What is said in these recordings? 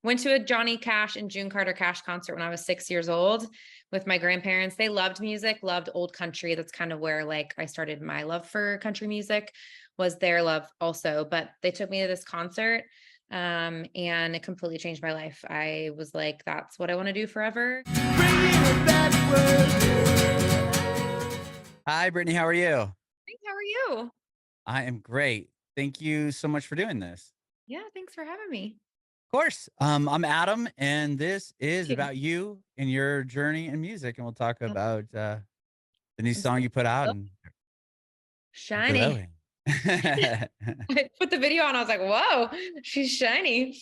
Went to a Johnny Cash and June Carter Cash concert when I was 6 years old with my grandparents. They loved music, loved old country. That's kind of where like I started my love for country music was their love also. But they took me to this concert and it completely changed my life. I was like, that's what I want to do forever. Hi, Brittany. How are you? Of Thanks. How are you? I am great. Thank you so much for doing this. Yeah, thanks for having me. Of course. I'm Adam, and this is about you and your journey in music. And we'll talk Yeah, about the new I'm song you put out so and shiny. glowing. I put the video on. I was like, whoa, she's shiny.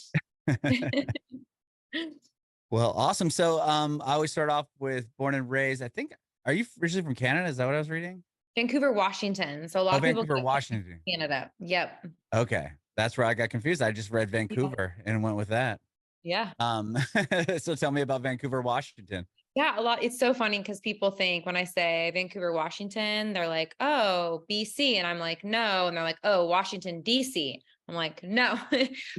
Well, awesome. So, I always start off with born and raised. I think, are you originally from Canada? Is that what I was reading? Vancouver, Washington. So a lot Oh, of people Vancouver, get Washington. Canada. Yep. Okay, that's where I got confused. I just read Yeah. Vancouver and went with that. Yeah. Um, so tell me about Vancouver, Washington. Yeah. A lot. It's so funny because people think when I say Vancouver, Washington, they're like, oh, BC. And I'm like, no. And they're like, oh, Washington, DC. I'm like, no.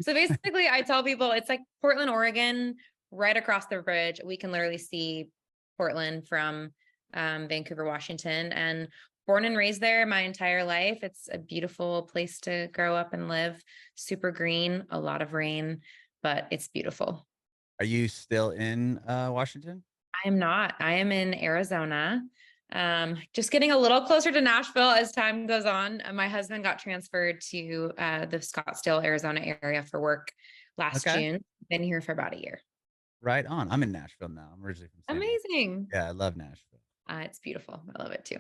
So basically, I tell people it's like Portland, Oregon, right across the bridge. We can literally see Portland from Vancouver, Washington. And born and raised there my entire life. It's a beautiful place to grow up and live. Super green, a lot of rain, but it's beautiful. Are you still in Washington? I am not. I am in Arizona. Just getting a little closer to Nashville as time goes on. My husband got transferred to the Scottsdale, Arizona area for work last Okay. June. Been here for about a year. Right on. I'm in Nashville now. I'm originally from San Diego. Amazing. Yeah, I love Nashville. It's beautiful. I love it too.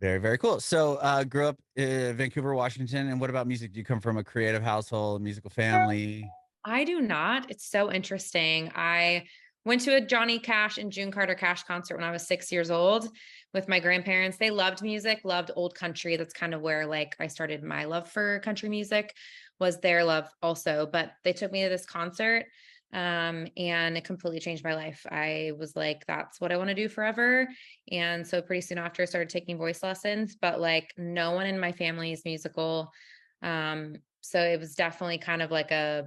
Very, very cool. So, grew up in Vancouver, Washington. And what about music? Do you come from a creative household, musical family? I do not. It's so interesting. I went to a Johnny Cash and June Carter Cash concert when I was 6 years old with my grandparents. They loved music, loved old country. That's kind of where like I started my love for country music was their love also. But they took me to this concert and it completely changed my life. I was like, that's what I want to do forever. And so pretty soon after I started taking voice lessons, but like no one in my family is musical. So it was definitely kind of like a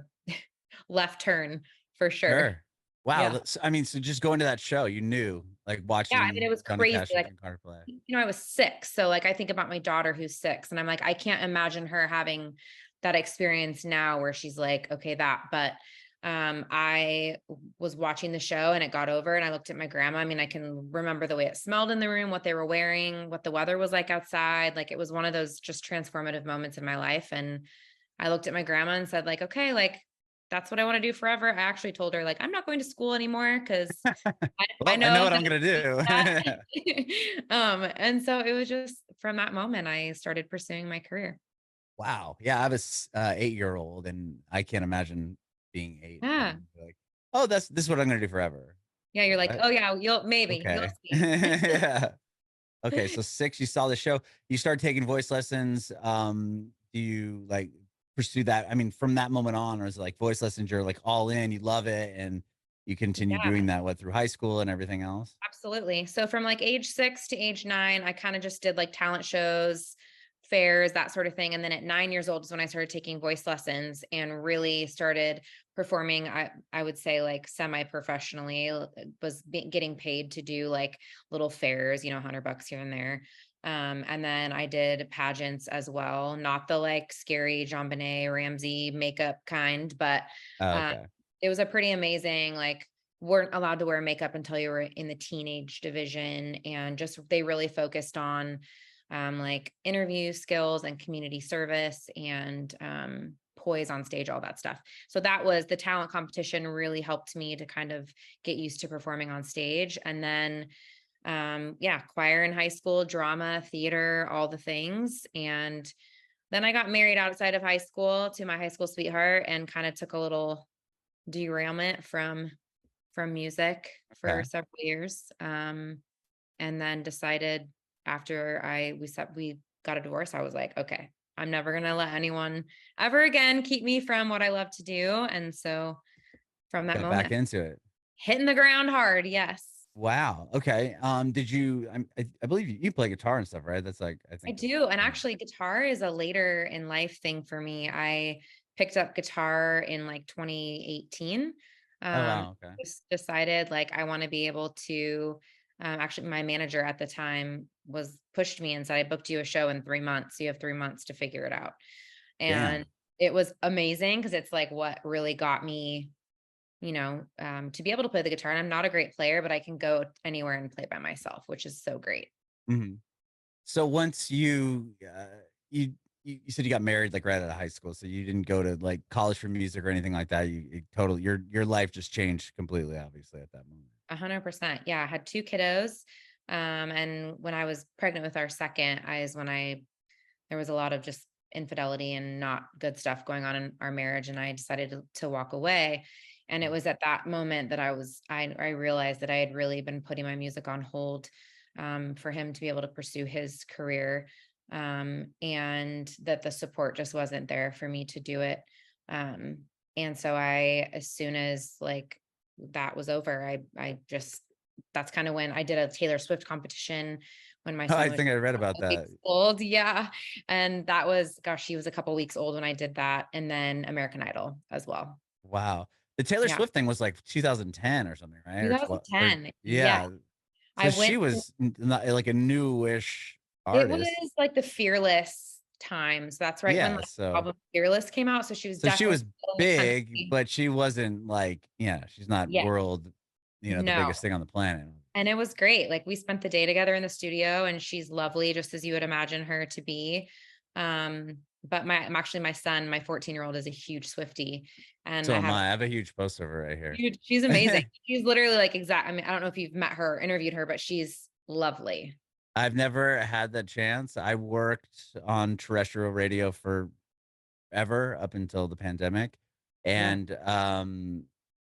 left turn for sure. Sure. Wow. Yeah. I mean, so just going to that show, you knew, like Yeah, I mean, it watching was Johnny crazy, Cash and like, June Carter play. I was 6, so, like, I think about my daughter who's 6, and I'm like, I can't imagine her having that experience now where she's like, "Okay, that," but, I was watching the show and it got over and I looked at my grandma. I mean, I can remember the way it smelled in the room, what they were wearing, what the weather was like outside, like, it was one of those just transformative moments in my life, and I looked at my grandma and said, like, "Okay, like, that's what I wanna do forever." I actually told her, like, "I'm not going to school anymore because I Well, I know know what I'm that gonna that do. and so it was just from that moment I started pursuing my career. Wow. Yeah, I have a 8-year-old, and I can't imagine being 8 Yeah. and be like, oh, this is what I'm gonna do forever. Yeah, you're like, What? "Oh, yeah, you'll Okay. see." Yeah. Okay, so 6, you saw the show. You started taking voice lessons. Do you, like, pursue that? I mean, from that moment on, or is it like voice lessons, you're, like, all in, you love it, and you continue Yeah. doing that, what, through high school and everything else? Absolutely. So from like age 6 to age 9, I kind of just did like talent shows, fairs, that sort of thing. And then at 9 years old is when I started taking voice lessons and really started performing. I would say like semi-professionally, getting paid to do like little fairs, $100 here and there. And then I did pageants as well, not the like scary Jean Benet Ramsey makeup kind, but Oh, um, okay. it was a pretty amazing like weren't allowed to wear makeup until you were in the teenage division and just they really focused on like interview skills and community service and poise on stage, all that stuff. So that was the talent competition really helped me to kind of get used to performing on stage. And then yeah, choir in high school, drama, theater, all the things. And then I got married outside of high school to my high school sweetheart and kind of took a little derailment from music for Okay. several years. And then decided after we got a divorce, I was like, okay, I'm never gonna let anyone ever again keep me from what I love to do. And so from that Got back moment, into it. hitting the ground hard. Yes, Wow, okay, did you I believe you play guitar and stuff, right? That's, like, I I think that's do. And one of actually, guitar is a later in life thing for me. I picked up guitar in like 2018. Oh, Um, wow. Okay. just decided like I want to be able to actually my manager at the time was pushed me and said, I booked you a show in 3 months. You have 3 months to figure it out. And Damn. it was amazing because it's like what really got me, to be able to play the guitar. And I'm not a great player, but I can go anywhere and play by myself, which is so great. Mhm. So once you you said you got married like right out of high school, so you didn't go to like college for music or anything like that. You totally your life just changed completely, obviously, at that moment. 100%. Yeah. I had two kiddos. And when I was pregnant with our second, there was a lot of just infidelity and not good stuff going on in our marriage. And I decided to walk away. And it Mm. was at that moment that I realized that I had really been putting my music on hold, for him to be able to pursue his career. And that the support just wasn't there for me to do it. Um, and so as soon as like that was over, I just, that's kind of when I did a Taylor Swift competition when my son I was think I read a about couple that. weeks old. Yeah. And that was, gosh, she was a couple weeks old when I did that. And then American Idol as well. Wow. The Taylor Yeah. Swift thing was like 2010 or something, right? Or 12 or 2010. Yeah. yeah. So I she went, was not like a newish it artist. was like the Fearless time. So that's right when Yeah, like the album Fearless came out. So she was she definitely was still in the big, country. but she wasn't like, yeah, she's not Yeah. world, the No. biggest thing on the planet. And it was great. Like we spent the day together in the studio and she's lovely, just as you would imagine her to be. But my son, my 14-year-old is a huge Swiftie and So I am have I. I have a huge poster of her right here. huge, she's amazing. She's literally like I mean, I don't know if you've met her, or interviewed her, but she's lovely. I've never had that chance. I worked on terrestrial radio forever up until the pandemic. Yeah. And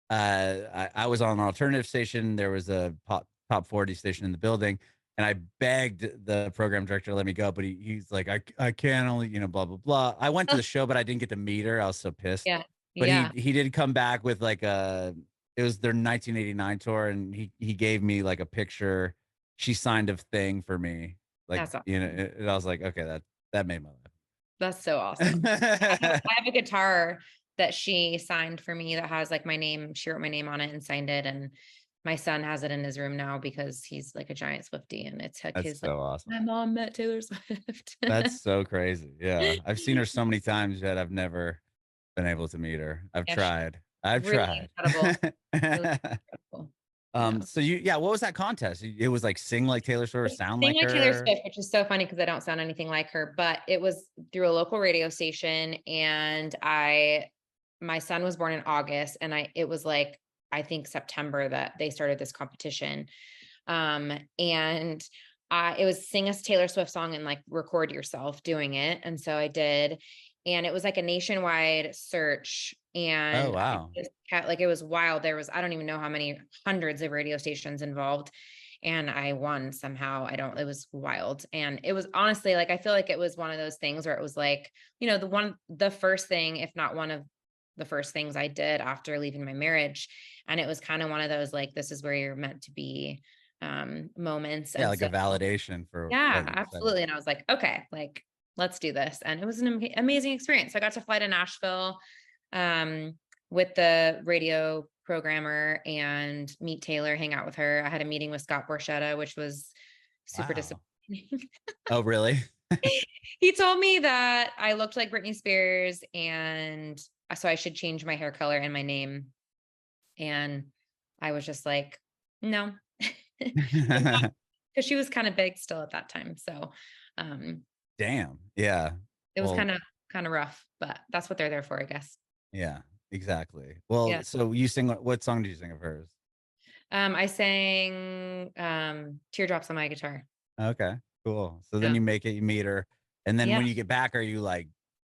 I was on an alternative station. There was a top 40 station in the building, and I begged the program director to let me go, but he's like, I can't only, blah, blah, blah. I went to the show, but I didn't get to meet her. I was so pissed. Yeah. But Yeah. he did come back with like it was their 1989 tour, and he gave me like a picture. She signed a thing for me. Like, That's awesome. and I was like, okay, that made my That's so awesome. life. I have a guitar that she signed for me that has like my name. She wrote my name on it and signed it. And my son has it in his room now because he's like a giant Swiftie. And it's like That's his like, so awesome. my mom met Taylor Swift. That's so crazy. Yeah. I've seen her so many times, yet I've never been able to meet her. I've Yeah, she's tried. I've really tried. incredible. Really incredible. Yeah. So yeah, what was that contest? It was like sing like Taylor Swift or sound Sing like like Taylor her? Swift, which is so funny because I don't sound anything like her, but it was through a local radio station. And my son was born in August, and it was like, I think September that they started this competition. And it was sing a Taylor Swift song and like record yourself doing it. And so I did. And it was like a nationwide search. Oh And I wow. just kept like, it was wild. I don't even know how many hundreds of radio stations involved. And I won somehow. It was wild. And it was honestly like, I feel like it was one of those things where it was like, the first thing, if not one of the first things I did after leaving my marriage. And it was kind of one of those, like, this is where you're meant to be, moments. Yeah, And like so, a validation for yeah, what you decided. absolutely. And I was like, okay, like, let's do this. And it was an amazing experience. So I got to fly to Nashville, um, with the radio programmer and meet Taylor, hang out with her. I had a meeting with Scott Borchetta, which was super Wow. disappointing. Oh, really? He told me that I looked like Britney Spears, and so I should change my hair color and my name. And I was just like, no, because she was kind of big still at that time. So um, Damn. Yeah. it was Well, kind of rough, but that's what they're there for, I guess. yeah, exactly. Yeah. Well, so you sing what song do you sing of hers? I sang Teardrops on my guitar. Okay, cool. So then Yeah. you meet her, and then Yeah. when you get back, are you like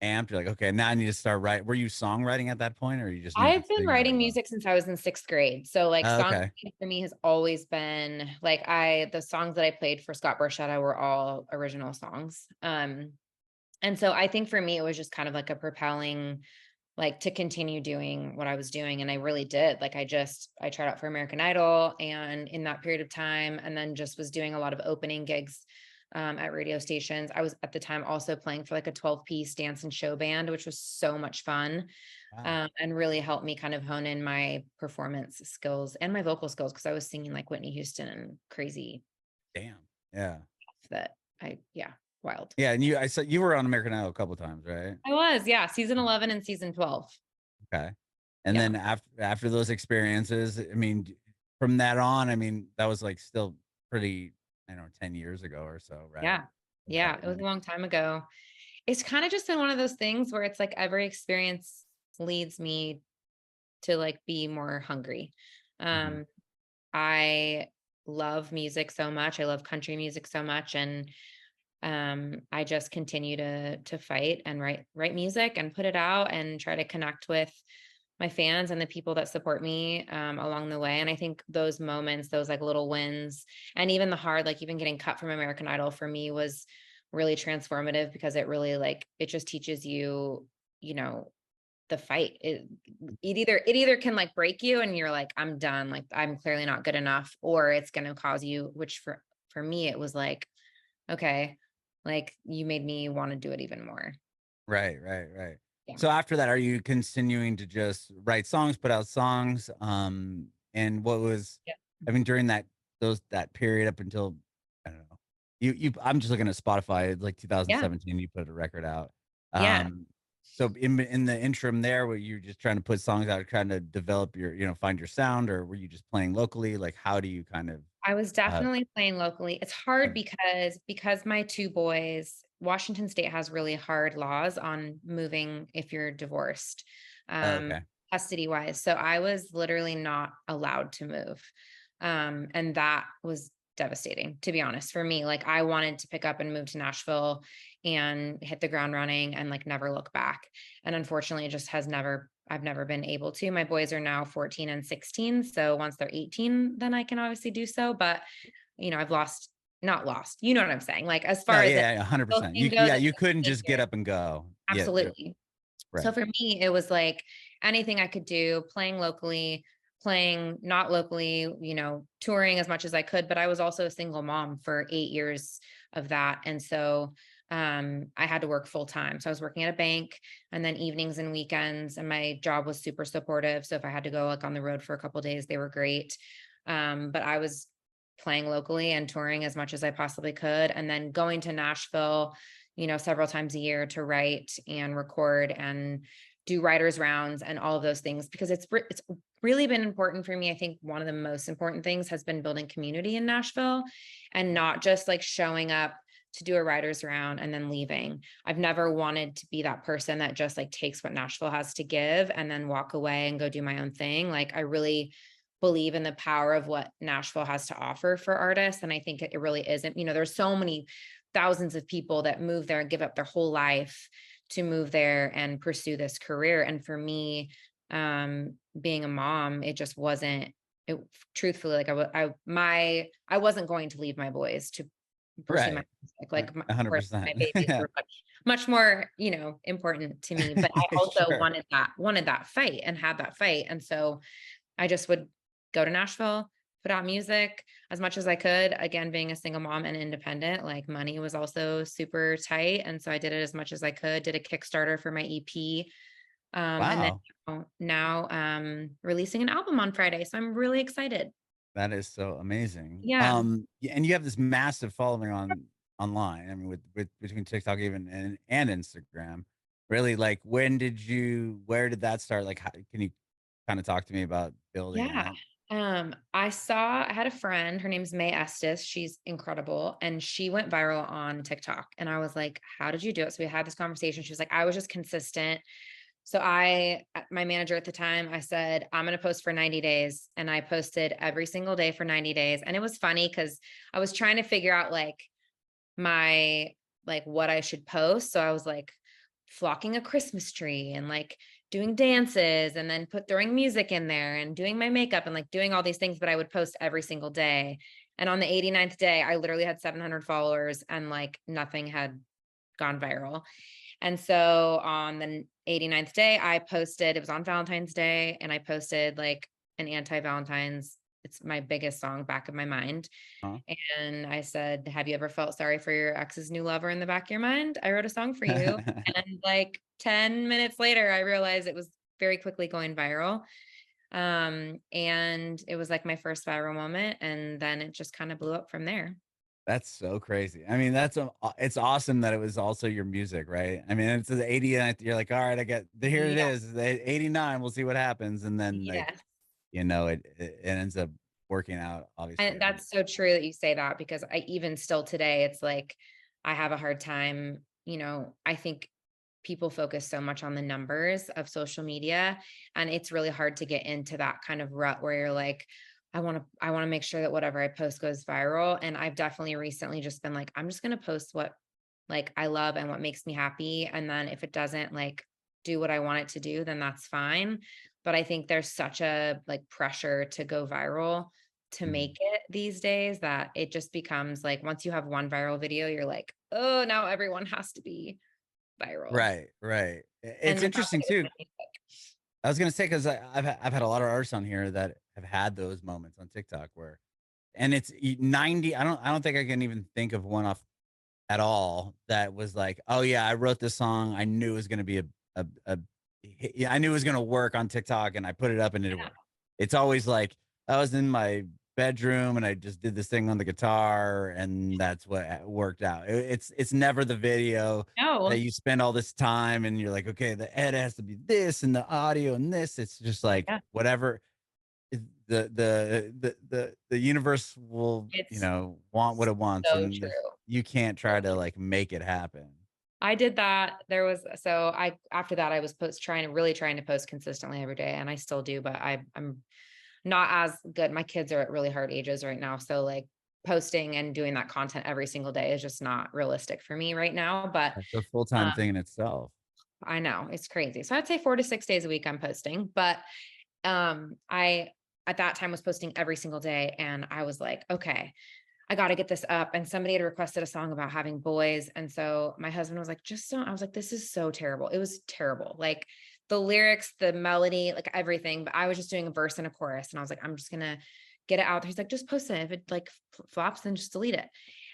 amped? You're like, okay, now I need to start writing. Were you songwriting at that point, or you just knew you could I've been sing really writing well? music since I was in sixth grade. So like Oh, okay. songwriting for me has always been like the songs that I played for Scott Borchetta were all original songs. And so I think for me, it was just kind of like a propelling, like to continue doing what I was doing. And I really did. Like I tried out for American Idol and in that period of time, and then just was doing a lot of opening gigs, at radio stations. I was at the time also playing for like a 12-piece dance and show band, which was so much fun. Wow. and really helped me kind of hone in my performance skills and my vocal skills because I was singing like Whitney Houston and crazy Damn. Yeah. that yeah, wild. Yeah, and I saw you were on American Idol a couple times, right? I was, yeah, season 11 and season 12. Okay. And Yeah. then after those experiences, I mean, from that on, I mean, that was like still pretty, I don't know, 10 years ago or so, right? Yeah. Okay. Yeah, it was a long time ago. It's kind of just been one of those things where it's like every experience leads me to like be more hungry. Mhm. Um, I love music so much. I love country music so much. And I just continue to fight and write music and put it out and try to connect with my fans and the people that support me along the way. And I think those moments, those like little wins, and even the hard, like even getting cut from American Idol for me was really transformative because it really like it just teaches you, you know, the fight. It either can like break you and you're like, I'm done, like I'm clearly not good enough, or it's gonna cause you, which for me, it was like, okay, like you made me want to do it even more. Right, right, right. Yeah. So after that, are you continuing to just write songs, put out songs? And what was, Yeah. I mean, during that period up until, I don't know, I'm just looking at Spotify, like Yeah. 2017, you put a record out. Yeah. Um, so in the interim there, were you just trying to put songs out, trying to develop your, find your sound, or were you just playing locally? Like, how do you kind of, I was uh, definitely playing locally. It's uh, hard because my 2 boys, Washington State has really hard laws on moving if you're divorced, oh, um, okay. custody-wise. So I was literally not allowed to move. And that was devastating, to be honest, for me. Like I wanted to pick up and move to Nashville and hit the ground running and like never look back. And unfortunately, it just I've never been able to. My boys are now 14 and 16. So once they're 18, then I can obviously do so. But, I've not lost, you know what I'm saying? Like as No, far as the yeah, yeah, whole 100%. thing goes, Yeah, I you can't couldn't stay just get here. up and go. Yeah, Absolutely. So right. for me, it was like anything I could do, playing locally, playing not locally, touring as much as I could. But I was also a single mom for 8 years of that. And so I had to work full time. So I was working at a bank and then evenings and weekends, and my job was super supportive. So if I had to go like on the road for a couple days, they were great. But I was playing locally and touring as much as I possibly could. And then going to Nashville, several times a year to write and record and do writers rounds and all of those things because it's really been important for me. I think one of the most important things has been building community in Nashville and not just like showing up to do a writers round and then leaving. I've never wanted to be that person that just like takes what Nashville has to give and then walk away and go do my own thing. Like I really believe in the power of what Nashville has to offer for artists. And I think it really isn't, there's so many thousands of people that move there and give up their whole life to move there and pursue this career. And for me, being a mom, it just wasn't it truthfully like I wasn't going to leave my boys to pursue my Right. music. Right. Like of course my 100%. babies Yeah. were much more, important to me. But I also Sure. wanted that fight and had that fight. And so I just would go to Nashville, put out music as much as I could. Again, being a single mom and independent, like money was also super tight. And so I did it as much as I could, did a Kickstarter for my EP. And then Wow. releasing an album on Friday. So I'm really excited. That is so amazing. Yeah. And you have this massive following online. I mean, with between TikTok even and Instagram. Really, like, where did that start? Like, how, can you kind of talk to me about building Yeah. that? I had a friend, her name's May Estes. She's incredible. And she went viral on TikTok. And I was like, how did you do it? So we had this conversation. She was like, I was just consistent. So my manager at the time, I said, I'm going to post for 90 days. And I posted every single day for 90 days. And it was funny because I was trying to figure out my, what I should post. So I was like flocking a Christmas tree and like doing dances and then throwing music in there and doing my makeup and like doing all these things, but I would post every single day. And on the 89th day, I literally had 700 followers and like nothing had gone viral. And so on the 89th day, I posted, it was on Valentine's Day, and I posted like an anti-Valentine's. It's my biggest song, Back of My Mind. Huh? And I said, have you ever felt sorry for your ex's new lover in the back of your mind? I wrote a song for you. And like 10 minutes later, I realized it was very quickly going viral. And it was like my first viral moment, and then it just kind of blew up from there. That's so crazy. I mean, it's awesome that it was also your music, right? I mean, it's the 89th. You're like, all right, I get here. It Yeah. is the 89. We'll see what happens, and then like Yes. it ends up working out. Obviously, And I mean, that's so true that you say that, because I even still today, it's like I have a hard time, I think people focus so much on the numbers of social media, and it's really hard to get into that kind of rut where you're like, I want to make sure that whatever I post goes viral. And I've definitely recently just been like, I'm just going to post what like I love and what makes me happy. And then if it doesn't like do what I want it to do, then that's fine. But I think there's such a like pressure to go viral to mhm. make it these days that it just becomes like once you have one viral video, you're like, oh, now everyone has to be viral. Right, right. And It's the same interesting with too. my music. I was gonna say because I've had a lot of artists on here that have had those moments on TikTok where, and it's 90. I don't think I can even think of one off at all that was like, oh yeah, I wrote this song. I knew it was gonna be a yeah, I knew it was gonna work on TikTok, and I put it up and it Yeah. worked. It's always like I was in my bedroom and I just did this thing on the guitar, and that's what worked out. It's never the video that No. you spend all this time and you're like, okay, the edit has to be this and the audio and this. It's just like Yeah. whatever the universe will, It's want what it wants, so and true. you can't So try to true. like make it happen. I did that. There was so I after that I was really trying to post consistently every day, and I still do, but I'm not as good. My kids are at really hard ages right now, so like posting and doing that content every single day is just not realistic for me right now. But That's a full-time um, thing in itself. I know it's crazy. So I'd say 4 to 6 days a week I'm posting, but I at that time was posting every single day, and I was like, okay, I got to get this up. And somebody had requested a song about having boys. And so my husband was like, just don't. I was like, this is so terrible. It was terrible. Like the lyrics, the melody, like everything. But I was just doing a verse and a chorus. And I was like, I'm just going to get it out there. He's like, just post it. If it like flops, then just delete it.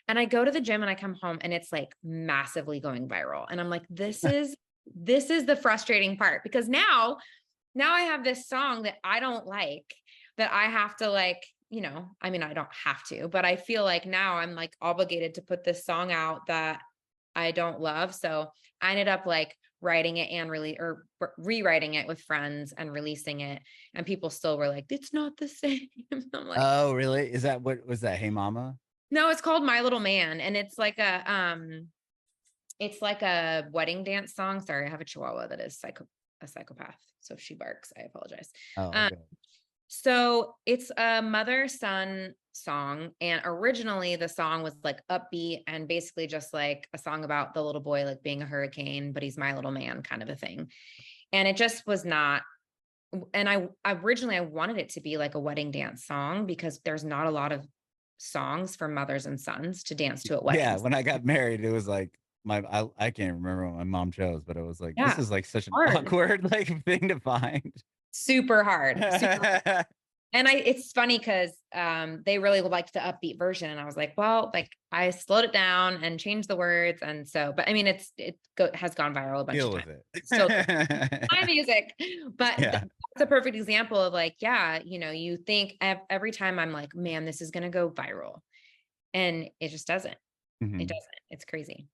And I go to the gym and I come home and it's like massively going viral. And I'm like, this is the frustrating part, because now I have this song that I don't like, that I have to like, I mean, I don't have to, but I feel like now I'm like obligated to put this song out that I don't love. So I ended up like writing it and really or rewriting it with friends and releasing it. And people still were like, it's not the same. I'm like, Oh, really? Is that what was that? Hey Mama? no, it's called My Little Man. And it's like a wedding dance song. Sorry, I have a chihuahua that is a psychopath. So if she barks, I apologize. Oh, Um, okay. So it's a mother-son song. And originally the song was like upbeat and basically just like a song about the little boy like being a hurricane, but he's my little man kind of a thing. And it just was not. And originally I wanted it to be like a wedding dance song, because there's not a lot of songs for mothers and sons to dance to at Yeah, weddings. when I got married, it was like I can't remember what my mom chose, but it was like, this Yeah, is like such an hard, awkward like thing to find. super hard, super. And it's funny because they really liked the upbeat version. And I was like, well, like I slowed it down and changed the words. And so, but I mean, has gone viral a bunch of Deal times. with it. Still my music. But Yeah. that's a perfect example of like, yeah, you think every time I'm like, man, this is going to go viral. And it just doesn't. It Mhm. doesn't. It's crazy.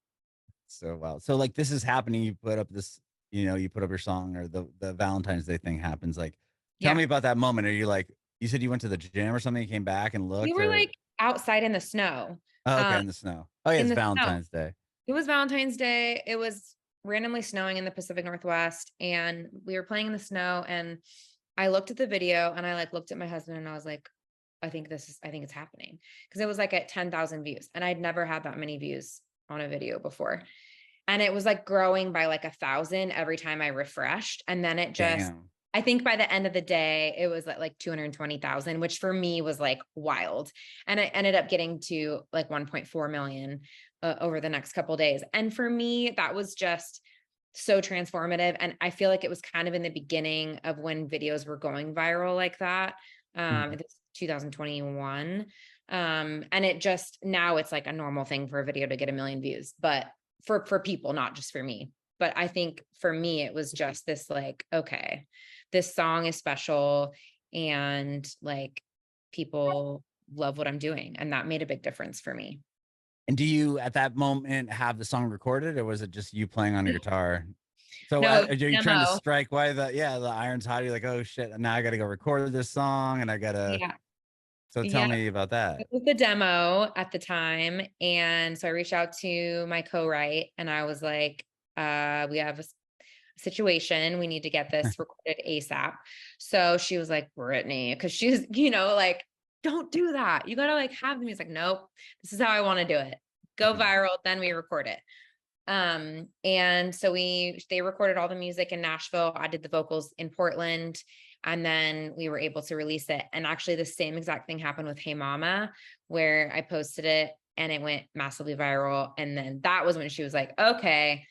So wow. So like this is happening. You put up this, you put up your song, or the Valentine's Day thing happens. Like, tell Yeah. me about that moment. Are you like, you said you went to the gym or something, you came back and We looked, were or like outside in the snow. oh, okay, Um, in the snow. Oh yeah, in it's the snow. Valentine's Day. It was Valentine's Day. It was randomly snowing in the Pacific Northwest, and we were playing in the snow, and I looked at the video and I like looked at my husband and I was like, I think it's happening. Cause it was like at 10,000 views, and I'd never had that many views on a video before. And it was like growing by like 1,000 every time I refreshed. And then Damn. I think by the end of the day, it was at like 220,000, which for me was like wild. And I ended up getting to like 1.4 million over the next couple of days. And for me, that was just so transformative. And I feel like it was kind of in the beginning of when videos were going viral like that. Mhm. It's 2021. And it just now it's like a normal thing for a video to get a million views, but for people, not just for me. But I think for me, it was just this like, okay, this song is special and like people love what I'm doing. And that made a big difference for me. And do you at that moment have the song recorded, or was it just you playing on your guitar? So No, it are was you trying to demo. strike while the iron's hot? You're like, oh shit, now I got to go record this song, and I gotta. Yeah. So tell Yeah. me about that. It was the demo at the time. And so I reached out to my co-write and I was like, we have a situation. We need to get this recorded ASAP. So she was like, Brittany, because she's, like, don't do that. You gotta like have the music. Nope. This is how I want to do it. Go Mhm. viral, then we record it. And so they recorded all the music in Nashville. I did the vocals in Portland, and then we were able to release it. And actually the same exact thing happened with Hey Mama, where I posted it and it went massively viral. And then that was when she was like, okay,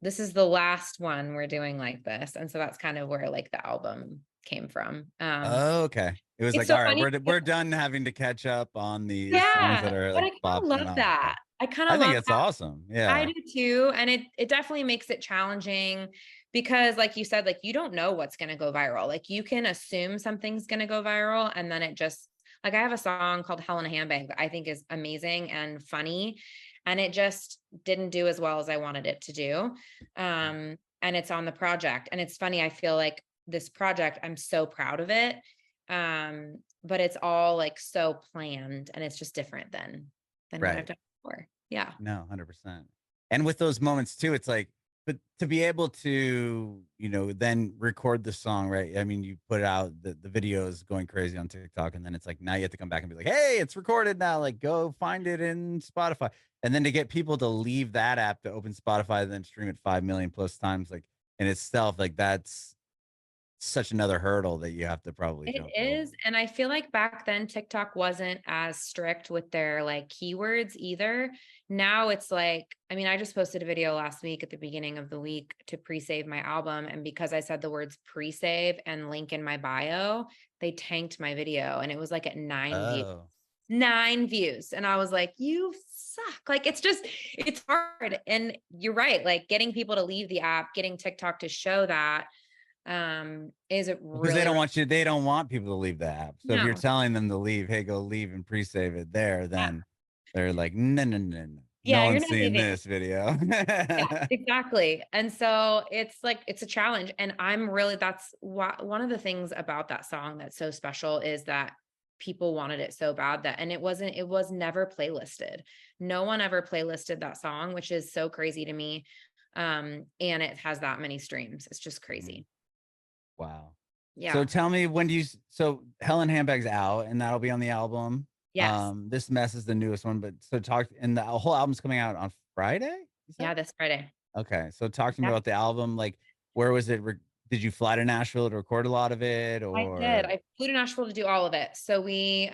this is the last one we're doing like this. And so that's kind of where like the album came from. Oh, okay. It was It's like, so all right, funny. we're done having to catch up on these songs that Yeah, are but like I kind of popping love off. that. I kind I of think love it's that. awesome. I Yeah. do too. And it definitely makes it challenging because like you said, like you don't know what's going to go viral. Like you can assume something's going to go viral and then it just like I have a song called Hell in a Handbag that I think is amazing and funny and it just didn't do as well as I wanted it to do. And it's on the project and it's funny I feel like this project I'm so proud of it. But it's all like so planned and it's just different than what I've Right. done before. Yeah. No, 100%. And with those moments too, it's like, but to be able to, then record the song, right? I mean, you put out the videos going crazy on TikTok, and then it's like now you have to come back and be like, hey, it's recorded now. Like, go find it in Spotify. And then to get people to leave that app to open Spotify, then stream it 5 million plus times, like in itself, like that's such another hurdle that you have to probably It jump over. is, and I feel like back then TikTok wasn't as strict with their like keywords either. Now it's like, I mean, I just posted a video last week at the beginning of the week to pre-save my album, and because I said the words pre-save and link in my bio, they tanked my video, and it was like at 9 views. Oh, 9 views, and I was like, "You suck!" Like it's hard, and you're right. Like getting people to leave the app, getting TikTok to show that is it because they really, don't really want you, they don't want people to leave the app. So if you're no. telling them to leave, hey, go leave and pre-save it there, then they're like, no, no, no, no. No Yeah, you're one's not seeing leaving. this video. Yeah, exactly. And so it's like it's a challenge. And I'm really that's one of the things about that song that's so special is that people wanted it so bad that and it was never playlisted. No one ever playlisted that song, which is so crazy to me. And it has that many streams. It's just Mhm. crazy. Wow. So Yeah. tell me when do you so Helen Handbag's out and that'll be on the album. Yes. This mess is the newest one, but so talk and the whole album's coming out on Friday, you said? Yeah, this Friday. Okay. So talk to me Yeah. about the album. Like where was it? Did you fly to Nashville to record a lot of it I did. or I flew to Nashville to do all of it. So we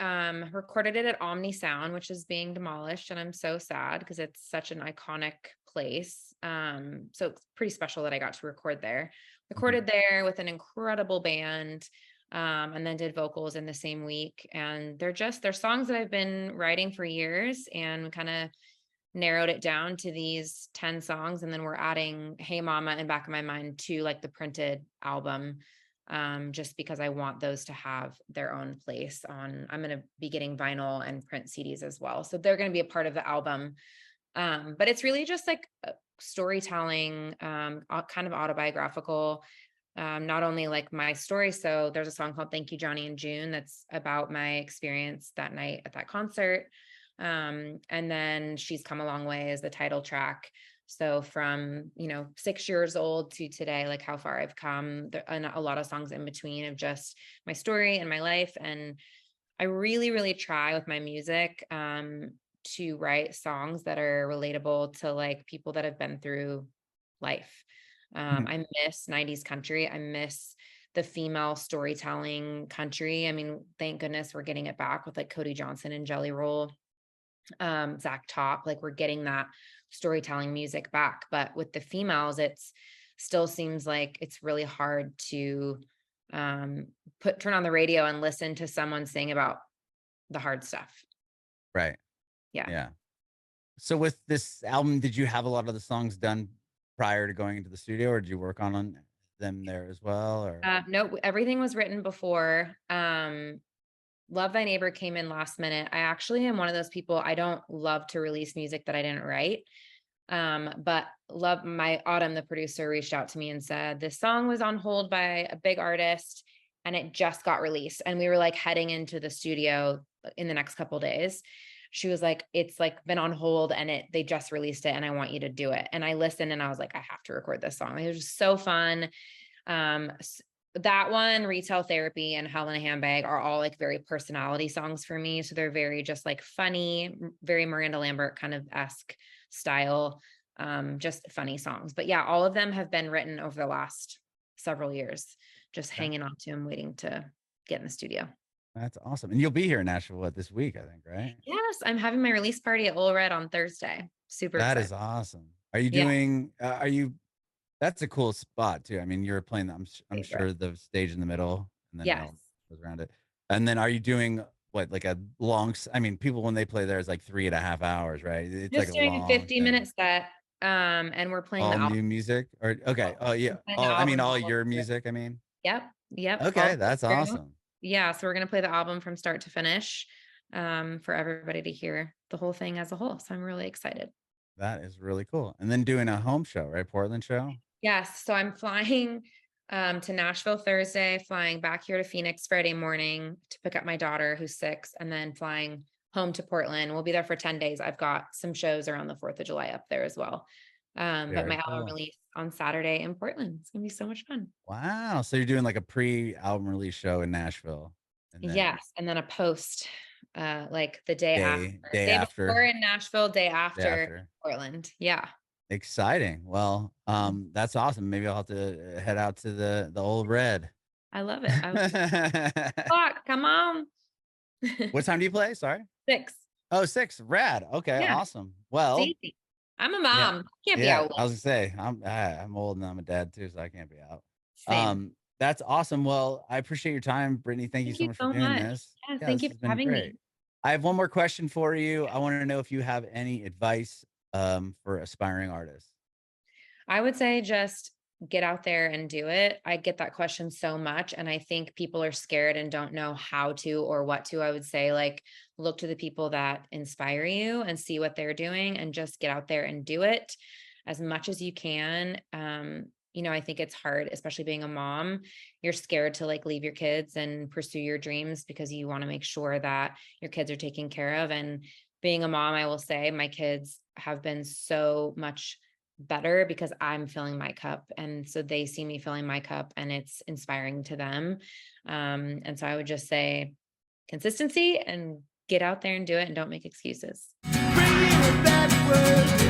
recorded it at Omni Sound, which is being demolished, and I'm so sad because it's such an iconic place. So it's pretty special that I got to record there. Mhm. Recorded there with an incredible band, and then did vocals in the same week. And they're songs that I've been writing for years and kind of narrowed it down to these 10 songs. And then we're adding Hey Mama in back of my mind to like the printed album, just because I want those to have their own place I'm going to be getting vinyl and print CDs as well. So they're going to be a part of the album. But it's really just like storytelling, kind of autobiographical, not only like my story. So there's a song called Thank You, Johnny and June that's about my experience that night at that concert. And then She's Come a Long Way is the title track. So from, 6 years old to today, like how far I've come, and a lot of songs in between of just my story and my life. And I really, really try with my music, to write songs that are relatable to like people that have been through life. I miss 90s country. I miss the female storytelling country. I mean, thank goodness we're getting it back with like Cody Johnson and Jelly Roll, Zach Top, like we're getting that storytelling music back. But with the females, it's still seems like it's really hard to um turn on the radio and listen to someone sing about the hard stuff. right. Yeah. Yeah. So with this album, did you have a lot of the songs done prior to going into the studio, or did you work on them there as well? Or No, everything was written before. Love Thy Neighbor came in last minute. I actually am one of those people, I don't love to release music that I didn't write. But love my Autumn, the producer, reached out to me and said, this song was on hold by a big artist and it just got released. And we were like heading into the studio in the next couple days. She was like, it's like been on hold and they just released it and I want you to do it. And I listened and I was like, I have to record this song. It was just so fun. That one, Retail Therapy and Hell in a Handbag are all like very personality songs for me. So they're very just like funny, very Miranda Lambert kind of esque style, just funny songs. But yeah, all of them have been written over the last several years, just okay, hanging on to them, waiting to get in the studio. that's awesome. And you'll be here in Nashville this week, I think, right? Yes, I'm having my release party at Lil Red on Thursday. Super That excited. is awesome. Are you Yeah, doing? Are you? That's a cool spot too. I mean, you're playing. I'm favorite. sure the stage in the middle, and then it Yes. all goes around it. And then, are you doing what, like a long? I mean, people when they play there is like 3.5 hours, right? It's like Just a doing a long 50-minute thing. set. And we're playing the All album. new music, or okay? Oh We're yeah. playing the All I mean, album all all your through. music. I mean, Yep. Yep. okay, All the way that's through. awesome. Yeah. So we're going to play the album from start to finish, for everybody to hear the whole thing as a whole. So I'm really excited. That is really cool. And then doing a home show, right? Portland show. Yes. So I'm flying, to Nashville Thursday, flying back here to Phoenix Friday morning to pick up my daughter who's 6, and then flying home to Portland. We'll be there for 10 days. I've got some shows around the 4th of July up there as well. But my Very album cool. release on Saturday in Portland. It's going to be so much fun. Wow. So you're doing like a pre-album release show in Nashville, and then Yes, and then a post, like the day after, day day before after, in Nashville, day day after after. Portland. Yeah. Exciting. Well, Mhm. that's awesome. Maybe I'll have to head out to the old red. I love it. Fuck, come on. What time do you play? Sorry. 6. Oh, 6. Rad. Okay, Yeah, awesome. it's Well, easy. I'm a yeah. mom. Can't be Yeah. out I was late. gonna say I'm old and I'm a dad too, so I can't be out. Same. That's awesome. Well, I appreciate your time, Brittany. Thank you Thank so you much for so doing much. this. Yes, Yeah, thank this you has for been having great. me. I have one more question for you. I want to know if you have any advice for aspiring artists. I would say just get out there and do it. I get that question so much. And I think people are scared and don't know how to or what to. I would say, like, look to the people that inspire you and see what they're doing and just get out there and do it as much as you can. I think it's hard, especially being a mom. You're scared to like leave your kids and pursue your dreams because you want to make sure that your kids are taken care of. And being a mom, I will say my kids have been so much better because I'm filling my cup. And so they see me filling my cup and it's inspiring to them. And so I would just say consistency and get out there and do it and don't make excuses. Bringing it back